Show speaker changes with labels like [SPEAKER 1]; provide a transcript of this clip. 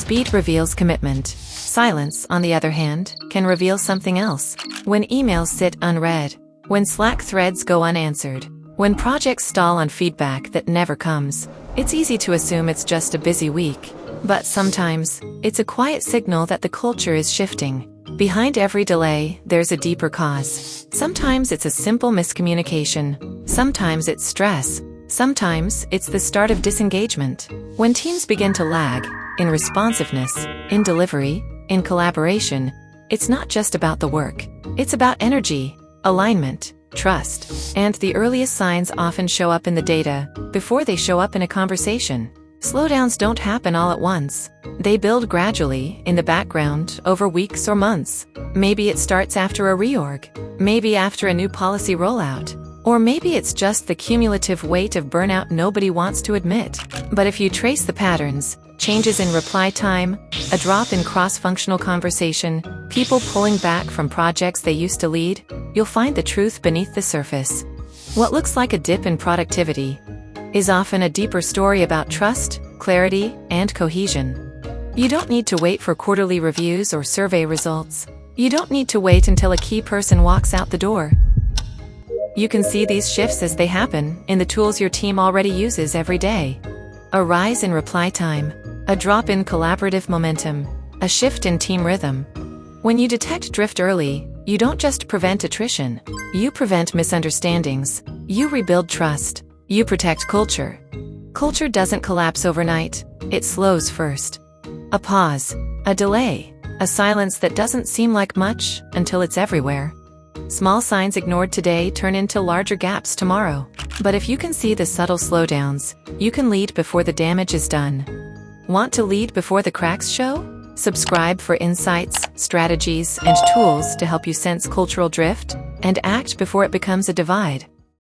[SPEAKER 1] Speed reveals commitment. Silence, on the other hand, can reveal something else. When emails sit unread. When Slack threads go unanswered. When projects stall on feedback that never comes. It's easy to assume it's just a busy week. But sometimes, it's a quiet signal that the culture is shifting. Behind every delay, there's a deeper cause. Sometimes it's a simple miscommunication. Sometimes it's stress. Sometimes it's the start of disengagement. When teams begin to lag, in responsiveness, in delivery, in collaboration, it's not just about the work. It's about energy, alignment, trust. And the earliest signs often show up in the data, before they show up in a conversation. Slowdowns don't happen all at once. They build gradually, in the background, over weeks or months. Maybe it starts after a reorg. Maybe after a new policy rollout. Or maybe it's just the cumulative weight of burnout nobody wants to admit. But if you trace the patterns, changes in reply time, a drop in cross-functional conversation, people pulling back from projects they used to lead, you'll find the truth beneath the surface. What looks like a dip in productivity is often a deeper story about trust, clarity, and cohesion. You don't need to wait for quarterly reviews or survey results. You don't need to wait until a key person walks out the door. You can see these shifts as they happen in the tools your team already uses every day. A rise in reply time, a drop in collaborative momentum, a shift in team rhythm. When you detect drift early, you don't just prevent attrition. You prevent misunderstandings. You rebuild trust. You protect culture. Culture doesn't collapse overnight. It slows first. A pause, a delay, a silence that doesn't seem like much until it's everywhere. Small signs ignored today turn into larger gaps tomorrow. But if you can see the subtle slowdowns, you can lead before the damage is done. Want to lead before the cracks show? Subscribe for insights, strategies, and tools to help you sense cultural drift and act before it becomes a divide.